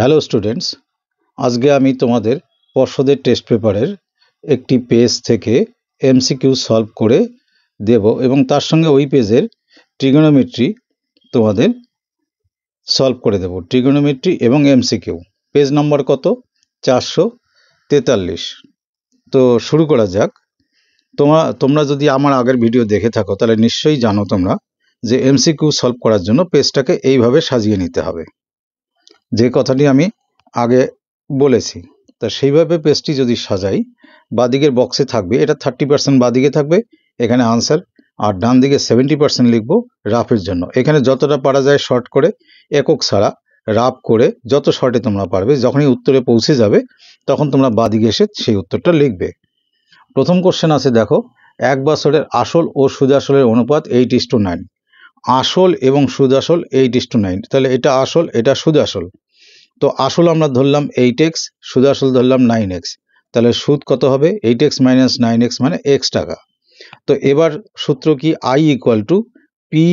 Hello students, আজকে আমি তোমাদের পর্ষদের টেস্ট পেপারের একটি পেজ থেকে এমসিকিউ সলভ করে দেব এবং তার সঙ্গে ওই পেজের ট্রিগোনোমেট্রি তোমাদের সলভ করে দেব। ট্রিগোনোমেট্রি এবং এমসিকিউ। পেজ নম্বর কত? 443। তো শুরু করা যাক। তোমরা যদি আমার আগের ভিডিও দেখে থাকো তাহলে নিশ্চয়ই জানো তোমরা যে এমসিকিউ সলভ করার জন্য পেজটাকে এইভাবে সাজিয়ে নিতে হবে, যে কথাটি আমি আগে বলেছি। তা সেইভাবে পেজটি যদি সাজাই, বাঁদিকের বক্সে থাকবে, এটা 30% বাঁদিকে থাকবে এখানে আনসার, আর ডান দিকে 70% লিখবো রাফের জন্য। এখানে যতটা পারা যায় শর্ট করে, একক ছাড়া রাফ করে যত শর্টে তোমরা পারবে, যখনই উত্তরে পৌঁছে যাবে তখন তোমরা বাঁদিকে এসে সেই উত্তরটা লিখবে। প্রথম কোশ্চেন আছে, দেখো, এক বছরের আসল ও সুদ-আসলের অনুপাত 8:9। আসল এবং সুদ-আসল 8:9, তাহলে এটা আসল, এটা সুদ-আসল। তো আসল আমরা ধরলাম 8x, সুদ আসল ধরলাম 9x, তাহলে সুদ কত হবে? 8x মাইনাস 9x মানে x টাকা। তো এবার সূত্র কি? I equal to p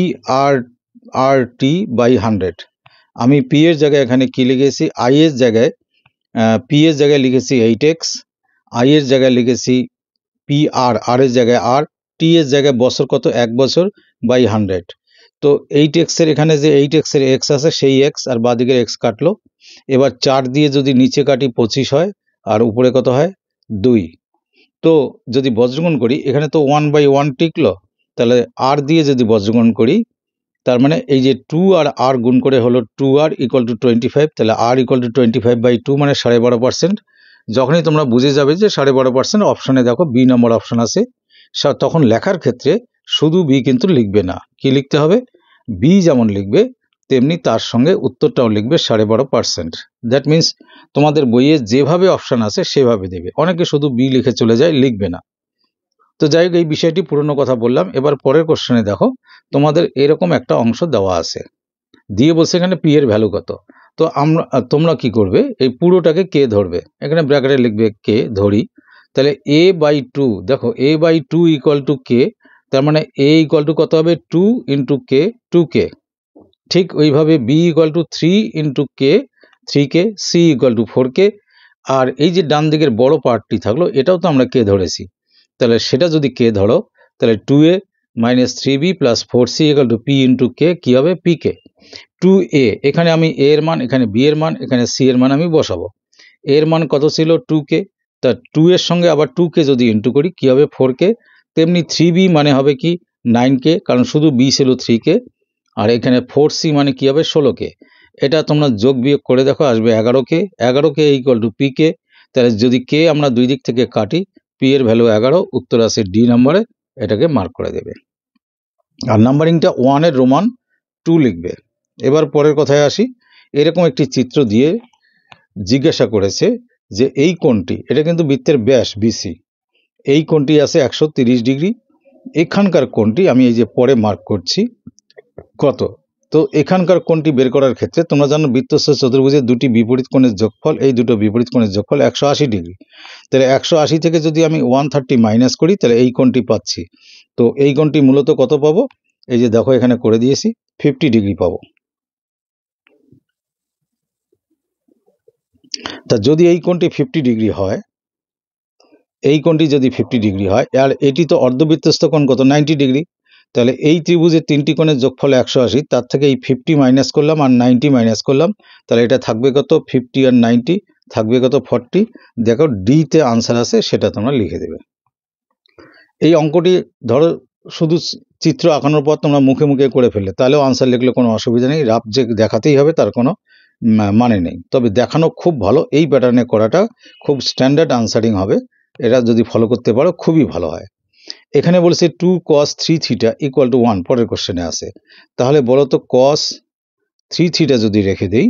r t by 100। আমি পি এর জায়গায় এখানে কি লিখেছি? আই এর জায়গায় পি এর জায়গায় লিখেছি 8x, আই এর জায়গায় লিখেছি পি আর এর জায়গায় আর, টি এর জায়গায় বছর কত? 1 বছর বাই 100। তো 8x এর এখানে যে 8x এর x আছে সেই x, আর বাঁদিকের x কাটলো। এবার 4 দিয়ে যদি নিচে কাটি 25 হয়, আর উপরে কত হয়? 2। তো যদি বজ্রগুণ করি, এখানে তো 1/1 টিকলো, তাহলে আর দিয়ে যদি বজ্রগুণ করি, তার মানে এই যে 2 আর গুণ করে হলো 2r ইকুয়াল টু 25, তাহলে r ইকুয়াল টু 25/2 মানে 12.5%। যখনই তোমরা বুঝে যাবে যে 12.5%, অপশানে দেখো বি নম্বর অপশান আছে, তখন লেখার ক্ষেত্রে শুধু বি কিন্তু লিখবে না, কি লিখতে হবে? বি যেমন লিখবে তেমনি তার সঙ্গে উত্তরটাও লিখবে 12.5%। দ্যাট মিন্স তোমাদের বইয়ে যেভাবে অপশান আছে সেভাবে দেবে। অনেকে শুধু বি লিখে চলে যায়, লিখবে না। তো যাই হোক, এই বিষয়টি পুরনো কথা বললাম। এবার পরের কোশ্চেনে দেখো, তোমাদের এরকম একটা অংশ দেওয়া আছে, দিয়ে বলছে এখানে পি এর ভ্যালু কত। তো তোমরা কি করবে? এই পুরোটাকে কে ধরবে, এখানে ব্র্যাকেটে লিখবে কে ধরি। তাহলে a বাই 2, দেখো a বাই 2 ইকুয়াল টু কে, তার মানে a ইকুয়াল টু কত হবে? 2 ইন্টু কে, 2k। ঠিক ওইভাবে b equal to 3 into k, 3k, c equal to 4k। আর এই যে ডান দিকের বড় পার্টটি থাকলো, এটাও তো আমরা কে ধরেছি, তাহলে সেটা যদি কে ধরো, তাহলে 2a minus 3b plus 4c equal to p into k, কী হবে? pk। 2a, এখানে আমি a এর মান, এখানে b এর মান, এখানে c এর মান আমি বসাবো। a এর মান কত ছিল? 2k, তা 2 এর সঙ্গে আবার 2k যদি ইন্টু করি কি হবে? 4k। তেমনি 3b মানে হবে কি? 9k, কারণ শুধু b ছিল 3k। আর এখানে 4c মানে কি হবে? 16k। এটা তোমরা যোগ বিয়োগ করে দেখো, আসবে 11k। 11k equal to pk। তাহলে যদি কে আমরা দুই দিক থেকে কাটি, পি এর ভ্যালু 11, উত্তর আছে ডি নম্বরে, এটাকে মার্ক করে দেবে। আর নাম্বারিংটা 1 এর রোমান 2 লিখবে। এবার পরের কথায় আসি। এরকম একটি চিত্র দিয়ে জিজ্ঞাসা করেছে যে এই কোণটি, এটা কিন্তু বৃত্তের ব্যাস বিসি, এই কোণটি আছে 130 ডিগ্রি। এখানকার কোণটি আমি এই যে পরে মার্ক করছি কত। তো এখানকার কোণটি বের করার ক্ষেত্রে তোমরা জানো বৃত্তস্থ চতুর্ভুজের দুটি বিপরীত কোণের যোগফল, এই দুটো বিপরীত কোণের যোগফল 180 ডিগ্রি। তাহলে 180 থেকে যদি আমি 130 মাইনাস করি, তাহলে এই কোণটি পাচ্ছি। তো এই কোণটি মূলত কত পাবো? এই যে দেখো এখানে করে দিয়েছি, 50 ডিগ্রি পাবো। তা যদি এই কোণটি 50 ডিগ্রি হয়, এই কোণটি যদি 50 ডিগ্রি হয়, আর এটি তো অর্ধবৃত্তস্থ কোণ কত? 90 ডিগ্রি। তাহলে এই ত্রিভুজের তিনটি কোণের যোগফল 180, তার থেকে এই 50 মাইনাস করলাম আর 90 মাইনাস করলাম, তাহলে এটা থাকবে কত? 50 আর 90 থাকবে কত? 40। দেখো ডিতে আনসার আছে, সেটা তোমরা লিখে দেবে। এই অঙ্কটি ধরো শুধু চিত্র আঁকানোর পর তোমরা মুখে মুখে করে ফেললে, তাহলেও আনসার লিখলে কোনো অসুবিধা নেই। রাফ যে দেখাতেই হবে তার কোনো মানে নেই, তবে দেখানো খুব ভালো। এই প্যাটার্নে করাটা খুব স্ট্যান্ডার্ড আনসারিং হবে, এটা যদি ফলো করতে পারো খুবই ভালো হয়। এখানে বলছে 2 cos 3 থিটা ইকুয়াল টু 1, পরের কোশ্চেনে আছে। তাহলে বলো তো cos 3 থিটা যদি রেখে দেই,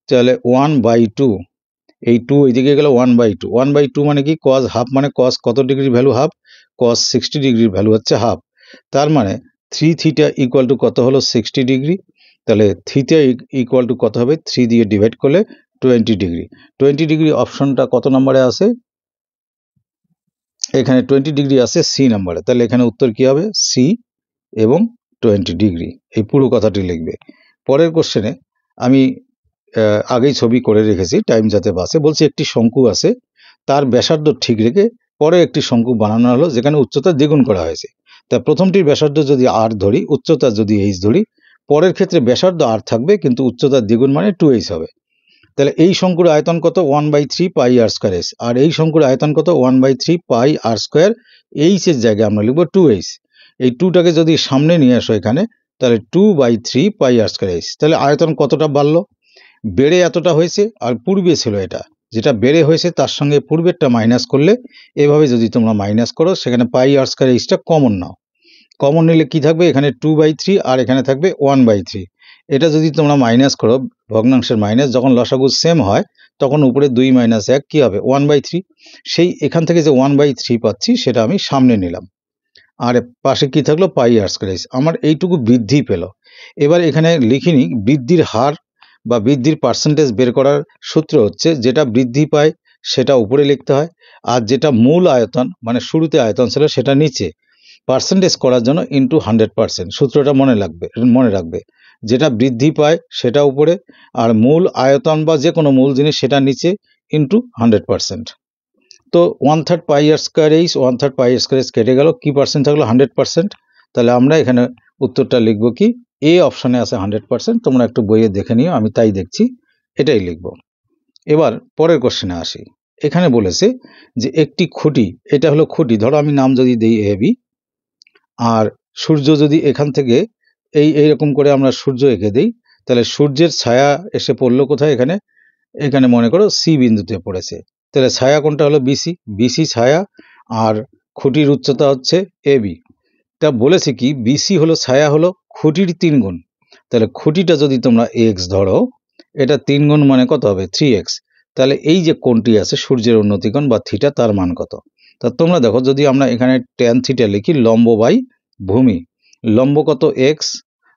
তাহলে 1/2, এই 2 এইদিকে গেলে 1/2। 1/2 মানে কি? cos হাফ, মানে cos কত ডিগ্রির ভ্যালু? হাফ। cos 60 ডিগ্রির ভ্যালু হচ্ছে হাফ। তার মানে 3 থিটা ইকুয়াল টু কত হলো? 60 ডিগ্রি। তাহলে থিটা ইকুয়াল টু কত হবে? 3 দিয়ে ডিভাইড করলে 20 ডিগ্রি। 20 ডিগ্রি অপশনটা কত নম্বরে আছে? এখানে 20 ডিগ্রি আছে সি নাম্বারে। তাহলে এখানে উত্তর কি হবে? সি এবং 20 ডিগ্রি, এই পুরো কথাটি লিখবে। পরের কোশ্চেনে আমি আগেই ছবি করে রেখেছি টাইম যাতে বাঁচে। বলছি একটি শঙ্কু আছে, তার ব্যাসার্ধ ঠিক রেখে পরে একটি শঙ্কু বানানো হলো যেখানে উচ্চতা দ্বিগুণ করা হয়েছে। তা প্রথমটির ব্যাসার্ধ যদি আর ধরি, উচ্চতা যদি এইচ ধরি, পরের ক্ষেত্রে ব্যাসার্ধ আর থাকবে কিন্তু উচ্চতার দ্বিগুণ মানে 2h হবে। তাহলে এই শঙ্কুর আয়তন কত? 1/3 পাই আর স্কোয়ার এস। আর এই শঙ্কুর আয়তন কত? 1/3 পাই আর স্কোয়ার এইচ এর জায়গায় আমরা লিখবো 2h। এই 2টাকে যদি সামনে নিয়ে আসো এখানে, তাহলে 2/3 পাই আর স্কোয়ার এইচ। তাহলে আয়তন কতটা বাড়লো? বেড়ে এতটা হয়েছে, আর পূর্বে ছিল এটা, যেটা বেড়ে হয়েছে তার সঙ্গে পূর্বেরটা মাইনাস করলে, এভাবে যদি তোমরা মাইনাস করো, সেখানে পাই আর স্কোয়ার এইচটা কমন নাও। কমন নিলে কি থাকবে? এখানে 2/3 আর এখানে থাকবে 1/3। এটা যদি তোমরা মাইনাস করো, ভগ্নাংশের মাইনাস, যখন লসাগু সেম হয় তখন উপরে 2 - 1 কি হবে? 1/3। সেই এখান থেকে যে 1/3 পাচ্ছি সেটা আমি সামনে নিলাম, আর পাশে কি থাকলো? পাই আর স্কোয়ার এইচ। আমার এইটুকু বৃদ্ধি পেল। এবার এখানে লিখিনি বৃদ্ধির হার বা বৃদ্ধির পার্সেন্টেজ বের করার সূত্র হচ্ছে, যেটা বৃদ্ধি পায় সেটা উপরে লিখতে হয়, আর যেটা মূল আয়তন মানে শুরুতে আয়তন ছিল সেটা নিচে। পার্সেন্টেজ করার জন্য ইন্টু 100%, সূত্রটা মনে রাখবে। যেটা বৃদ্ধি পায় সেটা উপরে, আর মূল আয়তন বা যে কোনো মূল জিনিস সেটা নিচে, ইন্টু 100%। তো 1/3 পাই আর স্কোয়ার এইচ, 1/3 পাই আর স্কোয়ার এইচ কেটে গেল, কি পার্সেন্ট থাকলো? 100%। তাহলে আমরা এখানে উত্তরটা লিখব কি? এ অপশানে আছে 100%। তোমরা একটু বইয়ে দেখে নিও, আমি তাই দেখছি, এটাই লিখব। এবার পরের কোশ্চেনে আসি। এখানে বলেছে যে একটি খুঁটি, এটা হলো খুঁটি, ধরো আমি নাম যদি দিই এ বি, আর সূর্য যদি এখান থেকে এইরকম করে আমরা সূর্য এঁকে দিই, তাহলে সূর্যের ছায়া এসে পড়লো কোথায়? এখানে, এখানে মনে করো সি বিন্দুতে পড়েছে। তাহলে ছায়া কোনটা হলো? বিসি। বিসি ছায়া, আর খুঁটির উচ্চতা হচ্ছে এ বি। তা বলেছে কি বিসি হলো ছায়া হলো খুঁটির 3 গুণ। তাহলে খুঁটিটা যদি তোমরা এক্স ধরো, এটা 3 গুণ মানে কত হবে? 3x। তাহলে এই যে কোণটি আছে সূর্যের উন্নতিকোণ বা থিটা, তার মান কত? তা তোমরা দেখো, যদি আমরা এখানে ট্যান থিটা লিখি, লম্ব বাই ভূমি, লম্ব কত? এক্স,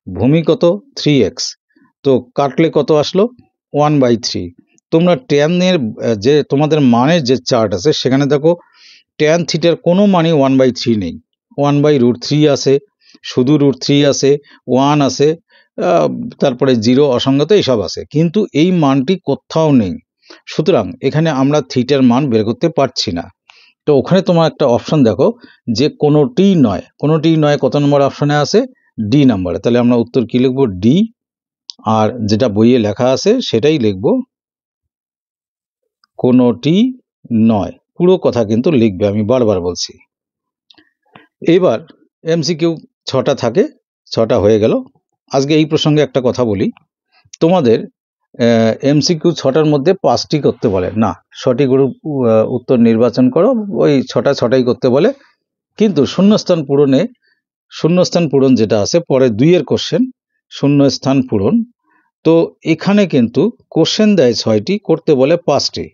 ভূমি কত? 3x। তো কাটলে কত আসলো? 1/3। তোমরা ট্যানের যে তোমাদের মানের যে চার্ট আছে সেখানে দেখো ট্যান থিটার কোনো মানই 1/3 নেই। 1/√3 আছে, শুধু √3 আছে, 1 আছে, তারপরে 0 অসংগত এইসব আছে, কিন্তু এই মানটি কোথাও নেই। সুতরাং এখানে আমরা থিটার মান বের করতে পারছি না। তো ওখানে তোমার একটা অপশন দেখো যে কোনোটিই নয়, কোনোটিই নয় কত নম্বর অপশনে আছে? ডি নাম্বারে। তাহলে আমরা উত্তর কি লিখবো? ডি। আর যেটা বইয়ে লেখা আছে সেটাই লিখবো, কোনোটি নয়। পুরো কথা কিন্তু লিখবে, আমি বারবার বলছি। এবার এমসিকিউ 6টা থাকে, 6টা হয়ে গেল। আজকে এই প্রসঙ্গে একটা কথা বলি, তোমাদের এমসিকিউ 6টার মধ্যে 5টি করতে বলে না, সঠিক উত্তর নির্বাচন করো, ওই 6টাই করতে বলে। কিন্তু শূন্যস্থান পূরণ যেটা আছে পরে 2-এর কোশ্চেন, শূন্যস্থান পূরণ, তো এখানে কিন্তু কোশ্চেন দেয় 6টি, করতে বলে 5টি।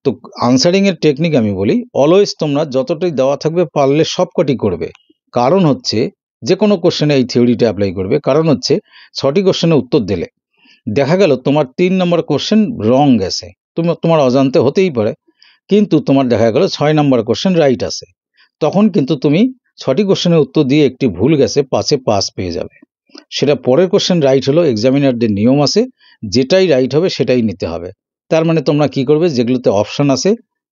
তো আনসারিং এর টেকনিক আমি বলি, অলওয়েজ তোমরা যতটাই দেওয়া থাকবে পারলে সবকটি করবে। কারণ হচ্ছে যে কোনো কোশ্চেনে এই থিওরিটা অ্যাপ্লাই করবে। কারণ হচ্ছে 6টি কোশ্চেনে উত্তর দিলে দেখা গেল তোমার 3 নম্বর কোশ্চেন রং গেছে, তোমার অজান্তে হতেই পারে, কিন্তু তোমার দেখা গেল 6 নম্বর কোশ্চেন রাইট আছে, তখন কিন্তু তুমি 6টি কোশ্চেনের উত্তর দিয়ে একটি ভুল গেছে, 5-এ পাস পেয়ে যাবে। সেটা পরের কোশ্চেন রাইট হলো, এক্সামিনারদের নিয়ম আছে, যেটাই রাইট হবে সেটাই নিতে হবে। তার মানে তোমরা কি করবে, যেগুলোতে অপশন আছে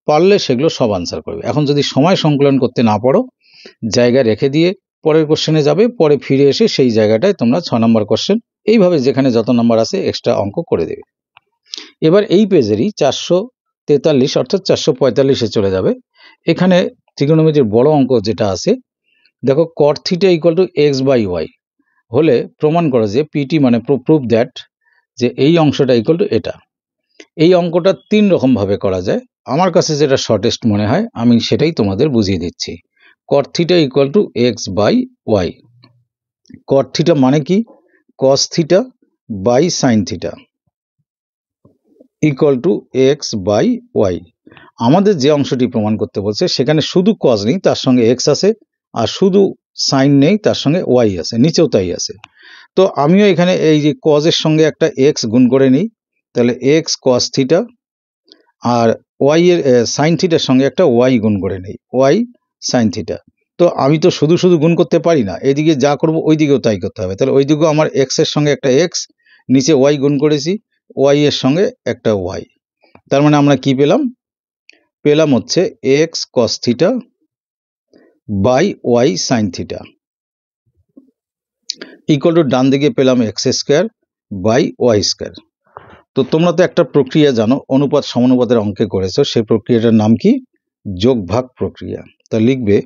পারলে সেগুলো সব আনসার করবে। এখন যদি সময় সংকলন করতে না পারো, জায়গা রেখে দিয়ে পরের কোশ্চেনে যাবে, পরে ফিরে এসে সেই জায়গাটায় তোমরা 6 নম্বর কোশ্চেন, এইভাবে যেখানে যত নম্বর আছে এক্সট্রা অঙ্ক করে দেবে। এবার এই পেজেরই 443 অর্থাৎ 445-এ চলে যাবে। এখানে ত্রিকোণমিতির বড় অঙ্ক যেটা আছে, দেখো cot θ = x/y হলে প্রমাণ করো যে পিটি মানে প্রুভ দ্যাট, যে এই অংশটা ইকুয়াল টু এটা। এই অঙ্কটা 3 রকম ভাবে করা যায়, আমার কাছে যেটা শর্টেস্ট মনে হয় আমি সেটাই তোমাদের বুঝিয়ে দিচ্ছি। cot θ = x/y। cot θ মানে কি? cos θ by sin θ = x/y। আমাদের যে অংশটি প্রমাণ করতে বলছে সেখানে শুধু cos নেই, তার সঙ্গে x আছে, আর শুধু sin নেই, তার সঙ্গে y আছে, নিচেও তাই আছে। তো আমিও এখানে এই যে cos এর সঙ্গে একটা x গুণ করে নিই, তাহলে x cos θ, আর y এর sin θ এর সঙ্গে একটা y গুণ করে নিই, y sin θ। তো আমি তো শুধু শুধু গুণ করতে পারি না, এদিকে যা করব ওই দিকেও তাই করতে হবে। তাহলে ওই দিকেও আমার x এর সঙ্গে একটা x, নিচে y গুণ করেছি, ওয়াই এর সঙ্গে একটা ওয়াই, তার মানে আমরা কি পেলাম হচ্ছে x cos theta by y sine theta equal to ডান দিকে পেলাম x square by y square. তো তোমরা তো একটা প্রক্রিয়া জানো, অনুপাত সমানুপাতের অঙ্কে করেছো, সেই প্রক্রিয়াটার নাম কি? যোগ ভাগ প্রক্রিয়া। তা লিখবে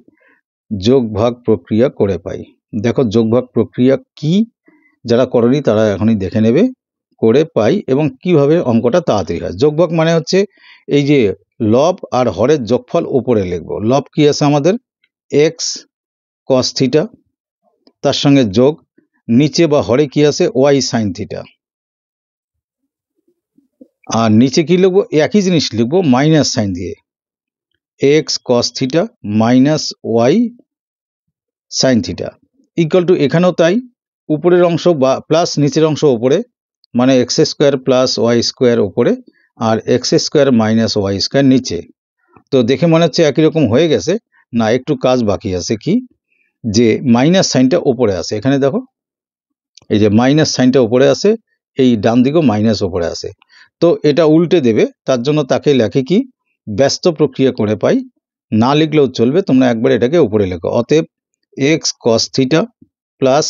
যোগ ভাগ প্রক্রিয়া করে পাই। দেখো যোগ ভাগ প্রক্রিয়া কি, যারা করনি তারা এখনই দেখে নেবে, করে পাই এবং কিভাবে অঙ্কটা তাড়াতাড়ি হয়। যোগ ভাগ মানে হচ্ছে এই যে লব আর হরের যোগফল উপরে লিখবো। লব কি আছে আমাদের? এক্স কস থিটা, তার সঙ্গে যোগ নিচে বা হরে কি আছে? Y sine theta. আর নিচে কি লিখবো? একই জিনিস লিখবো মাইনাস সাইন দিয়ে, x cos theta minus y sine theta equal to, এখানেও তাই, উপরের অংশ বা প্লাস নিচের অংশ ওপরে, মানে x square plus y square ওপরে আর x square minus y square নিচে। তো দেখে মনে হচ্ছে একই রকম হয়ে গেছে, না একটু কাজ বাকি আছে। কি? যে মাইনাস সাইনটা ওপরে আছে, এখানে দেখো এই যে মাইনাস সাইনটা ওপরে আছে, এই ডান দিকেও মাইনাস ওপরে আছে। তো এটা উল্টে দেবে, তার জন্য তাকে লেখে কি? ব্যস্ত প্রক্রিয়া করে পাই। না লিখলেও চলবে, তোমরা একবার এটাকে উপরে লেখো। অতএব x cos theta plus,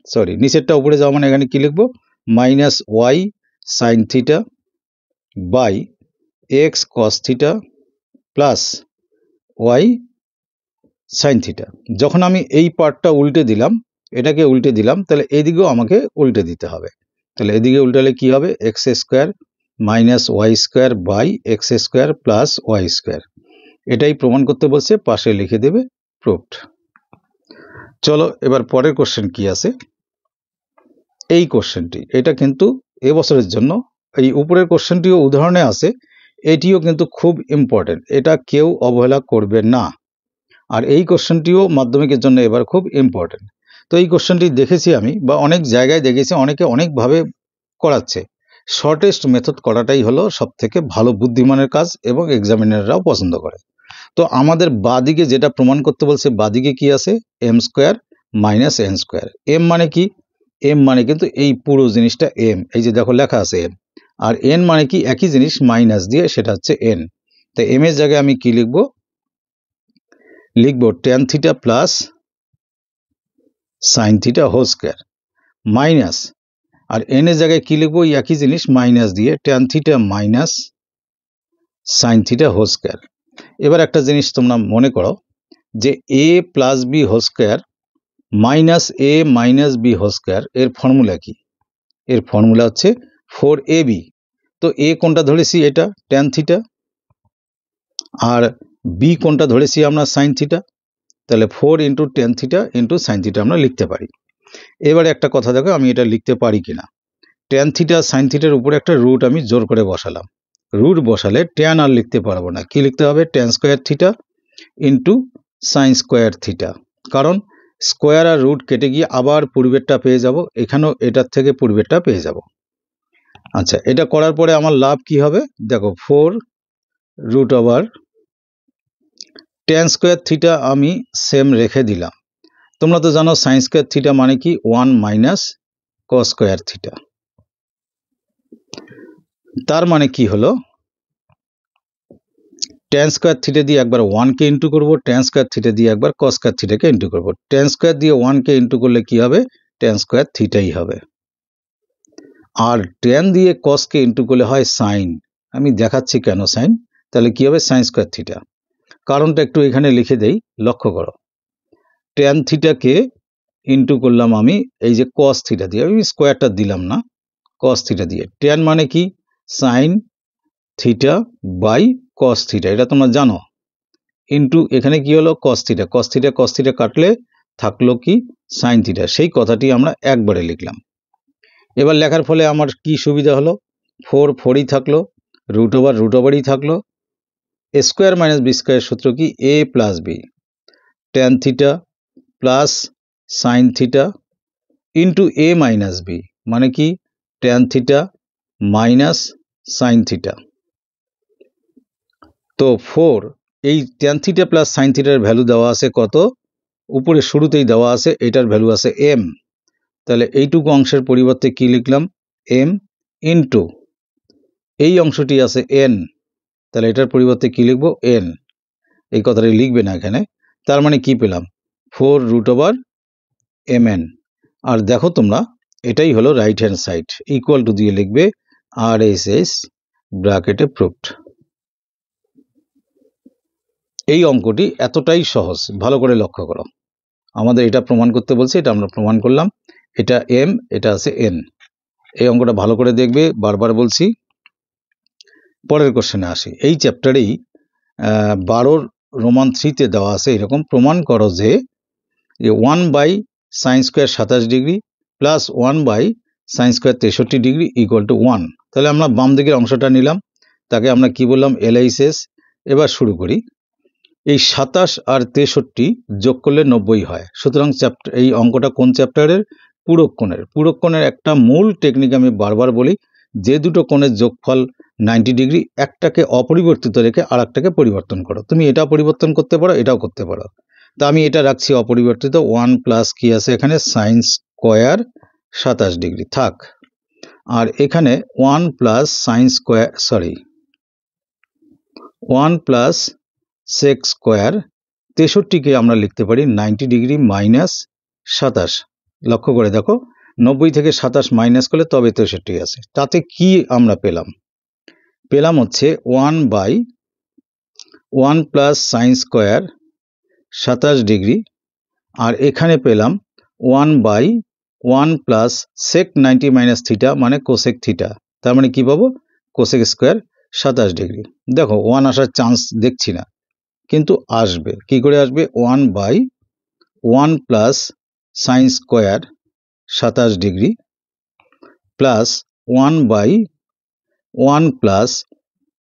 sorry নিচেরটা উপরে যাওয়া মানে এখানে কি লিখবো? Minus y sine theta by x cos theta plus y sine theta. যখন আমি এই পার্টটা উল্টে দিলাম, এটাকে উল্টে দিলাম, তাহলে এদিকেও আমাকে উল্টে দিতে হবে। তাহলে এদিকে উল্টালে কি হবে? X square minus y square by x square plus y square. এটাই প্রমাণ করতে বলছে, পাশে লিখে দেবে প্রুফড। চলো এবার পরের কোশ্চেন কি আছে। এই কোশ্চেনটি, এটা কিন্তু এবছরের জন্য, এই উপরের কোশ্চেনটিও উদাহরণে আছে, এটিও কিন্তু খুব ইম্পর্টেন্ট, এটা কেউ অবহেলা করবে না। আর এই কোশ্চেনটিও মাধ্যমিকের জন্য এবার খুব ইম্পর্টেন্ট। তো এই কোশ্চেনটি দেখেছি আমি, বা অনেক জায়গায় দেখেছি, অনেকে অনেকভাবে করাচ্ছে। শর্টেস্ট মেথড করাটাই হলো সব থেকে ভালো বুদ্ধিমানের কাজ এবং এক্সামিনাররাও পছন্দ করে। তো আমাদের বাদিকে যেটা প্রমাণ করতে বলছে, বাদিকে কি আছে? M square minus n square. M মানে কি? এম মানে কিন্তু এই পুরো জিনিসটা এম, এই যে দেখো লেখা আছে এম। আর এন মানে কি? একই জিনিস মাইনাস দিয়ে, সেটা হচ্ছে এন। তো এম এর জায়গায় আমি কি লিখবো? লিখবো tan theta plus sine theta whole square minus, আর এন এর জায়গায় কি লিখবো? একই জিনিস মাইনাস দিয়ে, tan theta minus sine theta whole square. এবার একটা জিনিস তোমরা মনে করো যে a plus b whole square minus a minus b whole square, এর ফর্মুলা কি? এর ফর্মুলা হচ্ছে 4ab। তো এ কোনটা ধরেছি? এটা ট্যান থিটা। আর বি কোনটা ধরেছি আমরা? Sine theta. তাহলে 4 into tan theta into sine theta আমরা লিখতে পারি। এবারে একটা কথা দেখো, আমি এটা লিখতে পারি কিনা। ট্যান থিটা সাইন থিটার উপরে একটা রুট আমি জোর করে বসালাম। রুট বসালে ট্যান আর লিখতে পারবো না, কি লিখতে হবে? Tan square theta into sine square theta. কারণ স্কোয়ার আর রুট কেটে গিয়ে আবার পূর্বেরটা পেয়ে যাব, এখানেও এটার থেকে পূর্বেরটা পেয়ে যাব। আচ্ছা, এটা করার পরে আমার লাভ কি হবে? দেখো 4 root over tan square theta আমি সেম রেখে দিলাম। তোমরা তো জানো সাইন স্কোয়ার থিটা মানে কি? 1 মাইনাস কস স্কোয়ার থিটা। তার মানে কি হলো? ট্যান স্কোয়ার থিটা দিয়ে একবার 1কে ইন্টু করবো, ট্যান স্কোয়ার থিটা দিয়ে একবার কস স্কোয়ার থিটাকে ইন্টু করবো। ট্যান স্কোয়ার দিয়ে 1কে ইন্টু করলে কি হবে? ট্যান স্কোয়ার থিটাই হবে। আর ট্যান দিয়ে কসকে ইন্টু করলে হয় সাইন। আমি দেখাচ্ছি কেন সাইন। তাহলে কি হবে? Sine square theta. কারণটা একটু এখানে লিখে দেই, লক্ষ্য করো। ট্যান থিটাকে ইন্টু করলাম আমি এই যে কস থিটা দিয়ে, আমি স্কোয়ারটা দিলাম না, কস থিটা দিয়ে। ট্যান মানে কি? Sine theta by cos theta, এটা তোমরা জানো। ইন্টু এখানে কি হলো? Cos theta. Cos theta cos theta কাটলে থাকলো কি? Sine theta. সেই কথাটি আমরা একবারে লিখলাম। এবার লেখার ফলে আমার কি সুবিধা হলো? 4 4ই থাকলো, রুট ওভারই থাকলো। A square minus b square সূত্র কি? A plus b tan theta plus sine theta into a minus b, মানে কি? Tan theta minus sine theta. তো 4, এই ট্যান থিটা প্লাস সাইন থিটার ভ্যালু দেওয়া আছে কত? উপরে শুরুতেই দেওয়া আছে, এটার ভ্যালু আছে এম। তাহলে এইটুকু অংশের পরিবর্তে কি লিখলাম? এম ইন্টু এই অংশটি আছে n, তাহলে এটার পরিবর্তে কি লিখবো n, এই কথাটি লিখবে না এখানে। তার মানে কি পেলাম 4√mn। আর দেখো তোমরা এটাই হলো right hand side, equal to দিয়ে লিখবে RHS ব্র্যাকেটে প্রুফড। এই অঙ্কটি এতটাই সহজ, ভালো করে লক্ষ্য করো। আমাদের এটা প্রমাণ করতে বলছে, এটা আমরা প্রমাণ করলাম। এটা m, এটা আছে n। এই অঙ্কটা ভালো করে দেখবে, বারবার বলছি। পরের কোশ্চেনে আসি। এই চ্যাপ্টারেই 12 রোমান 3-তে দেওয়া আছে এরকম, প্রমাণ করো যে 1/sin² 27 degree plus 1/sin² 63 degree equal to 1। তাহলে আমরা বাম দিকের অংশটা নিলাম, তাকে আমরা কি বললাম LHS। এবার শুরু করি। এই 27 আর 63 যোগ করলে 90 হয়। সুতরাং এই অঙ্কটা কোন চ্যাপ্টারের? পূরক কোণের। পূরক কোণের একটা মূল টেকনিক আমি বারবার বলি, যে দুটো কোণের যোগফল 90 ডিগ্রি, একটাকে অপরিবর্তিত রেখে আর একটাকে পরিবর্তন করো। তুমি এটা পরিবর্তন করতে পারো, এটাও করতে পারো। তা আমি এটা রাখছি অপরিবর্তিত। 1 প্লাস কি আছে এখানে sin² 27 ডিগ্রি থাক। আর এখানে 1 প্লাস sin² 1 প্লাস sec² 63-কে আমরা লিখতে পারি 90 ডিগ্রি মাইনাস 27। লক্ষ্য করে দেখো, 90 থেকে 27 মাইনাস করলে তবে 63 আছে। তাতে কি আমরা পেলাম হচ্ছে 1/1 প্লাস sin² 27 ডিগ্রি, আর এখানে পেলাম 1/1 প্লাস sec 90 মাইনাস থিটা মানে কোসেক থিটা। তার মানে কি পাবো? Cosec square 27 degree. দেখো 1 আসার চান্স দেখছি না, কিন্তু আসবে। কি করে আসবে? 1/1 plus sin² 27 degree plus 1/1 plus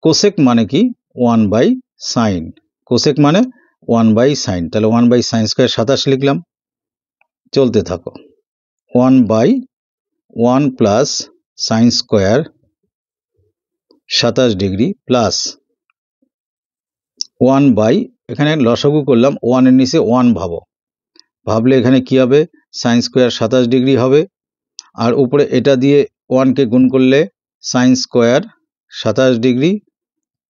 cosec মানে কি 1/sin, কোসেক মানে 1/sin। তাহলে 1/sin² 27 লিখলাম, চলতে থাকো। 1/1 প্লাস sin² 27 ডিগ্রি প্লাস 1/ এখানে লসাগু করলাম, 1 এর নিচে 1 ভাবলে এখানে কি হবে? sin² 27 ডিগ্রি হবে। আর উপরে এটা দিয়ে 1কে গুণ করলে sin² 27 ডিগ্রি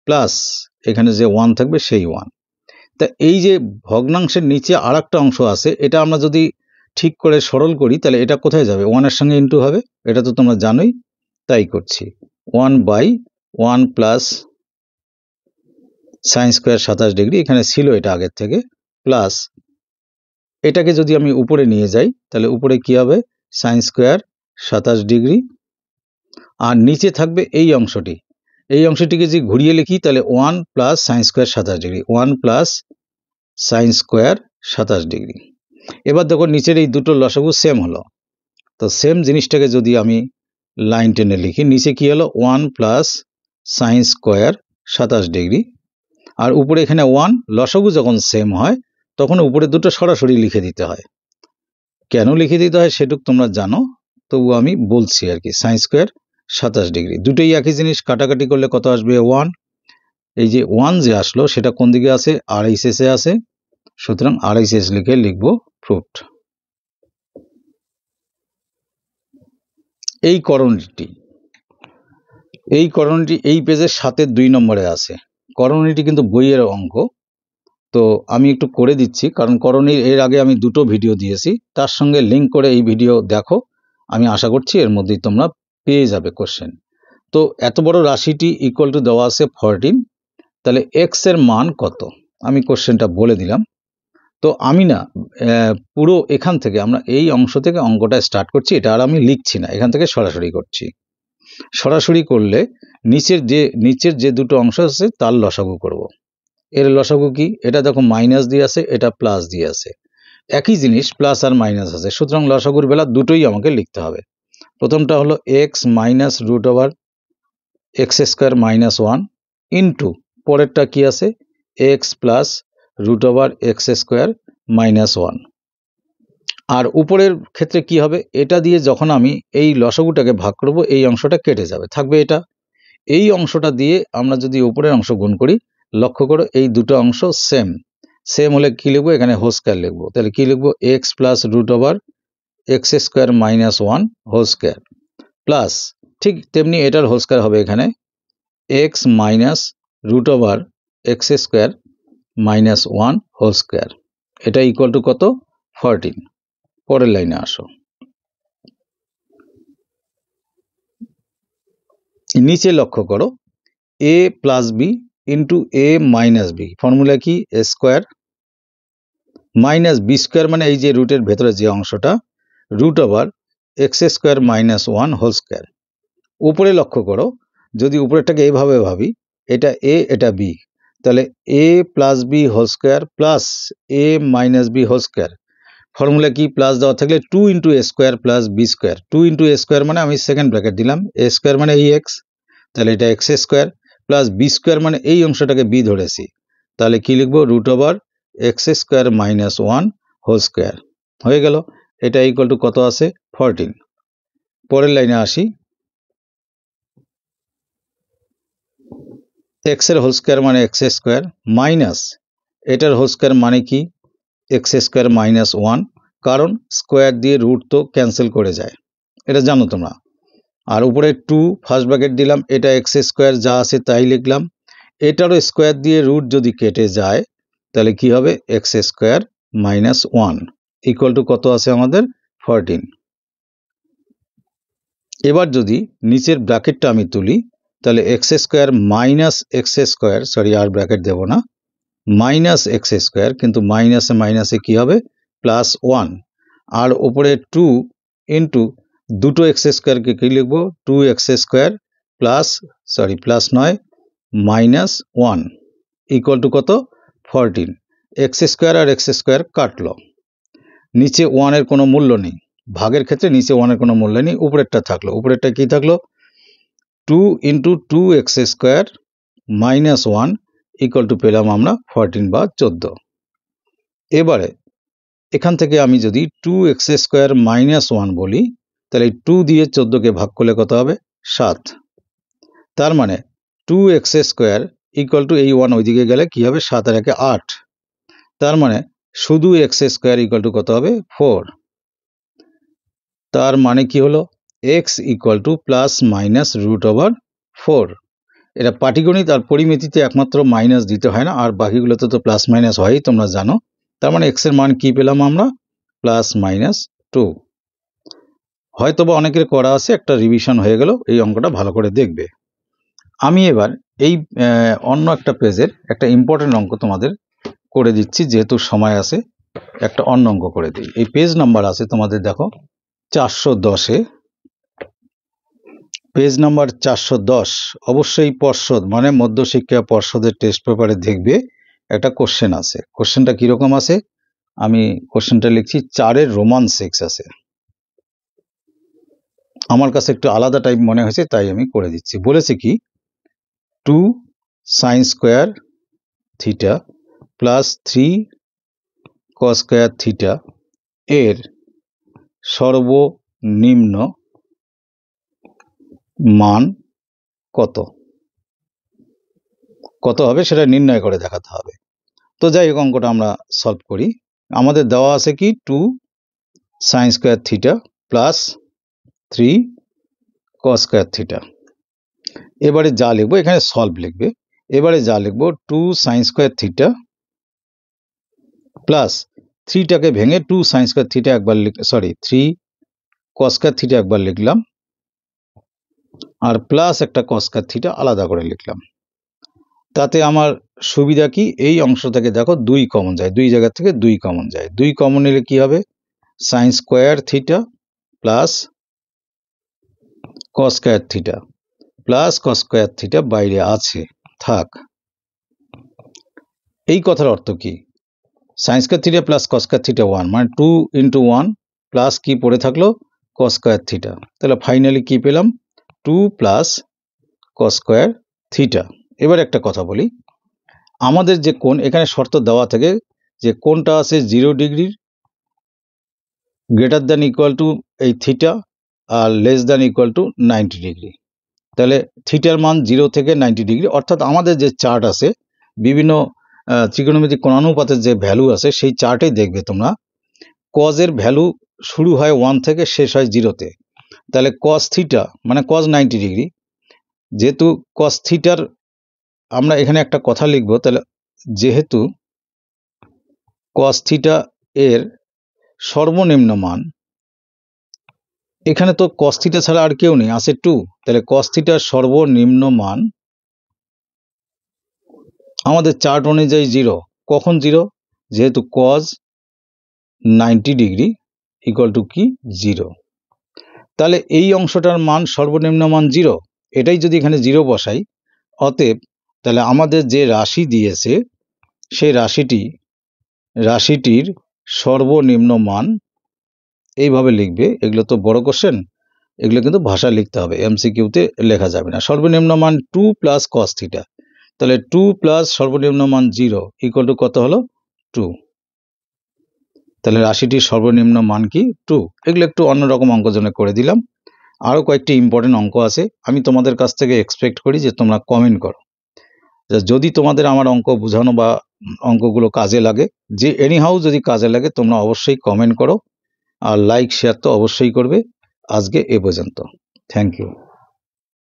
প্লাস এখানে যে 1 থাকবে সেই 1। তা এই যে ভগ্নাংশের নিচে আর একটা অংশ আছে, এটা আমরা যদি ঠিক করে সরল করি তাহলে এটা কোথায় যাবে? 1 এর সঙ্গে ইন্টু হবে, এটা তো তোমরা জানোই, তাই করছি। 1/1 প্লাস sin² 27 ডিগ্রি, এখানে ছিল এটা আগের থেকে, প্লাস এটাকে যদি আমি উপরে নিয়ে যাই তাহলে উপরে কি হবে? sin² 27 ডিগ্রি, আর নিচে থাকবে এই অংশটি। এই অংশটিকে যদি ঘুরিয়ে লিখি তাহলে 1 plus sin² 27 degree, 1 plus sin² 27 degree. এবার দেখো নিচের এই দুটো লসাগু সেম হলো, তো সেম জিনিসটাকে যদি আমি লাইন টেনে লিখি, নিচে কি হলো? 1 প্লাস sin² 27 ডিগ্রি, আর উপরে এখানে 1। লসাগু যখন সেম হয় তখন উপরে দুটো সরাসরি লিখে দিতে হয়। কেন লিখে দিতে হয় সেটুক তোমরা জানো, তবু আমি বলছি আর কি। sin² 27 ডিগ্রি, দুটোই একই জিনিস, কাটাকাটি করলে কত আসবে? 1। এই যে 1 যে আসলো সেটা কোন দিকে আছে? RHS এ আছে, সুতরাং RHS লিখে লিখবো প্রুফড। এই করণীটি এই পেজের 7-এর 2 নম্বরে আছে। করণীটি কিন্তু বইয়ের অঙ্ক, তো আমি একটু করে দিচ্ছি, কারণ করণীর এর আগে আমি দুটো ভিডিও দিয়েছি, তার সঙ্গে লিঙ্ক করে এই ভিডিও দেখো। আমি আশা করছি এর মধ্যেই তোমরা পেয়ে যাবে কোশ্চেন। তো এত বড় রাশিটি ইকুয়াল টু দেওয়া আছে 14, তাহলে এক্স এর মান কত? আমি কোশ্চেনটা বলে দিলাম। তো আমি না পুরো এখান থেকে আমরা এই অংশ থেকে অঙ্কটা স্টার্ট করছি, এটা আর আমি লিখছি না, এখান থেকে সরাসরি করছি। সরাসরি করলে নিচের যে দুটো অংশ আছে তার লসাগু করব। এর লসাগু কি? এটা দেখো মাইনাস দিয়ে আছে, এটা প্লাস দিয়ে আছে, একই জিনিস, প্লাস আর মাইনাস আছে, সুতরাং লসাগুর বেলা দুটোই আমাকে লিখতে হবে। প্রথমটা হলো x minus √x² minus 1 into, পরেরটা কি আছে? X plus √x² minus 1। আর উপরের ক্ষেত্রে কি হবে? এটা দিয়ে যখন আমি এই লসাগুটাকে ভাগ করব, এই অংশটা কেটে যাবে, থাকবে এটা। এই অংশটা দিয়ে আমরা যদি উপরের অংশ গুণ করি, লক্ষ্য করো এই দুটো অংশ সেম হলে কি লিখবো? এখানে হোল স্কয়ার লিখবো। তাহলে কি লিখবো? X plus √x² minus 1 whole square plus, ঠিক তেমনি এটার হোল স্কয়ার হবে এখানে, x minus root over x square minus 1 whole square, এটা ইকুয়াল টু কত? 14। পরের লাইনে আসো। নিচে লক্ষ্য করো, a plus b into a minus b, formula কি? A square minus b square, মানে এই যে রুটের ভেতরে যে অংশটা, root over x square minus 1 whole square. উপরে লক্ষ্য করো, যদি উপরেরটাকে এইভাবে ভাবি, এটা এ এটা বি, তাহলে a plus b whole square plus a minus b whole square, formula কি? প্লাস দেওয়া থাকলে 2 into a square plus b square. 2 into a square মানে আমি সেকেন্ড ব্র্যাকেট দিলাম, এ স্কোয়ার মানে এই এক্স, তাহলে এটা x square plus b square মানে এই অংশটাকে বি ধরেছি, তাহলে কি লিখবো? Root over x square minus 1 whole square. হয়ে গেল। এটা ইকুয়াল টু কত আছে? 14। পরের লাইনে আসি। এক্স এর হোল স্কোয়ার মানে এক্স স্কোয়ার মাইনাস এটার হোল স্কোয়ার মানে কি? এক্স স্কোয়ার মাইনাস 1, কারণ স্কোয়ার দিয়ে রুট তো ক্যান্সেল করে যায়, এটা জানো তোমরা। আর উপরে 2 ফার্স্ট ব্র্যাকেট দিলাম, এটা এক্স স্কোয়ার যা আছে তাই লিখলাম। এটারও স্কোয়ার দিয়ে রুট যদি কেটে যায় তাহলে কি হবে? X square minus 1 equal to কত আছে আমাদের? 14। এবার যদি নিচের ব্র্যাকেটটা আমি তুলি, তাহলে x square minus x square, sorry আর ব্র্যাকেট দেব না, মাইনাস এক্স স্কোয়ার, কিন্তু মাইনাসে মাইনাসে কি হবে? প্লাস 1, আর ওপরে 2 ইন্টু দুটো এক্স স্কোয়ারকে কি লিখবো? 2x square plus, sorry plus নয়, মাইনাস 1 ইকুয়াল টু কত? 14। এক্স স্কোয়ার আর এক্স স্কোয়ার কাটলো, নিচে 1 এর কোনো মূল্য নেই, ভাগের ক্ষেত্রে নিচে 1 এর কোনো মূল্য নেই, উপরেরটা থাকলো। উপরেরটা কি থাকলো? 2 into 2x square minus 1 equal to পেলাম আমরা 14 বা 14। এবারে এখান থেকে আমি যদি 2x স্কোয়ার মাইনাস 1 বলি, তাহলে 2 দিয়ে 14কে ভাগ করলে কত হবে? 7। তার মানে 2x স্কোয়ার ইকুয়াল টু এই 1 ওইদিকে গেলে কি হবে? 7 আর 1 8, তার মানে শুধু x স্কোয়ার ইকুয়াল টু কত হবে? 4। তার মানে কি হলো? x equal to plus minus root over 4। এটা পাটিগণিত আর পরিমিতিতে একমাত্র মাইনাস দিতে হয় না, আর বাকিগুলোতে তো প্লাস মাইনাস হয়ই, তোমরা জানো। তার মানে x এর মান কি পেলাম আমরা? Plus minus 2। হয়তোবা অনেকের করা আছে, একটা রিভিশন হয়ে গেল, এই অঙ্কটা ভালো করে দেখবে। আমি এবার এই অন্য একটা পেজের একটা ইম্পর্টেন্ট অঙ্ক তোমাদের করে দিচ্ছি, যেহেতু সময় আছে একটা অন্য অঙ্ক করে দিই। এই পেজ নাম্বার আছে তোমাদের, দেখো 410-এ, পেজ নাম্বার 410। অবশ্যই পর্ষদ মানে মধ্যশিক্ষা পর্ষদের টেস্ট পেপারে দেখবে একটা কোশ্চেন আছে। কোশ্চেনটা কিরকম আছে? আমি কোশ্চেনটা লিখছি, 4-এর রোমান 6 আছে। আমার কাছে একটু আলাদা টাইপ মনে হয়েছে, তাই আমি করে দিচ্ছি। বলেছে কি? 2 sine square theta plus 3 cos square theta এর সর্বনিম্ন মান কত? কত হবে সেটা নির্ণয় করে দেখাতে হবে। তো যাই হোক, অঙ্কটা আমরা সলভ করি। আমাদের দেওয়া আছে কি? 2 sine square theta plus 3 cos square theta. এবারে যা লিখবো, এখানে সলভ লিখবে, এবারে যা লিখবো 2 সাইন স্কোয়ার থিটা প্লাস 3টাকে ভেঙে 2 সাইন স্কোয়ার থিটা একবার সরি 3 কস স্কোয়ার থিটা একবার লিখলাম, আর প্লাস একটা কস স্কোয়ার থিটা আলাদা করে লিখলাম। তাতে আমার সুবিধা কি? এই অংশ থেকে দেখো 2 কমন যায়, 2 জায়গা থেকে 2 কমন যায়। 2 কমন নিলে কি হবে? Sine square theta plus cos square theta plus cos square theta বাইরে আছে, থাক। এই কথার অর্থ কি? Sine square theta plus cos square theta 1, মানে 2 ইন্টু 1 প্লাস কি পড়ে থাকলো? Cos square theta. তাহলে ফাইনালি কি পেলাম? 2 প্লাস কস স্কোয়ার থিটা। এবার একটা কথা বলি, আমাদের যে কোণ, এখানে শর্ত দেওয়া থাকে যে কোণটা আছে 0 ডিগ্রির, গ্রেটার দ্যান ইকুয়াল টু এই থিটা, আর less than equal to 90 degree. তাহলে থিটার মান 0 থেকে 90 ডিগ্রি, অর্থাৎ আমাদের যে চার্ট আছে, বিভিন্ন ত্রিকোণমিতিক কোণানুপাতের যে ভ্যালু আছে, সেই চার্টেই দেখবে তোমরা কজের ভ্যালু শুরু হয় 1 থেকে শেষ হয় 0-তে। তাহলে কস থিটা মানে কজ 90 ডিগ্রি, যেহেতু কস থিটার আমরা এখানে একটা কথা লিখব, তাহলে যেহেতু কস থিটা এর সর্বনিম্ন মান, এখানে তো কস থিটা ছাড়া আর কেউ নেই, আছে 2, তাহলে কস থিটার সর্বনিম্ন মান আমাদের চার্ট অনুযায়ী 0। কখন 0? যেহেতু কজ 90 ডিগ্রি ইকুয়াল টু কি 0, তাহলে এই অংশটার মান সর্বনিম্ন মান 0। এটাই যদি এখানে 0 বসাই, অতএব তাহলে আমাদের যে রাশি দিয়েছে সেই রাশিটির সর্বনিম্ন মান এইভাবে লিখবে। এগুলো তো বড় কোশ্চেন, এগুলো কিন্তু ভাষা লিখতে হবে, এমসিকিউতে লেখা যাবে না। সর্বনিম্ন মান 2 প্লাস কস থিটা, তাহলে 2 প্লাস সর্বনিম্ন মান 0 ইকুয়াল টু কত হলো 2। তাহলে রাশিটির সর্বনিম্ন মান কি 2। এগুলো একটু অন্যরকম অঙ্কজনে করে দিলাম। আরও কয়েকটি ইম্পর্টেন্ট অঙ্ক আছে, আমি তোমাদের কাছ থেকে এক্সপেক্ট করি যে তোমরা কমেন্ট করো। যদি তোমাদের আমার অঙ্ক বোঝানো বা অঙ্কগুলো কাজে লাগে, যে এনিহাউ যদি কাজে লাগে, তোমরা অবশ্যই কমেন্ট করো, আর লাইক শেয়ার তো অবশ্যই করবে। আজকে এ পর্যন্ত, থ্যাংক ইউ।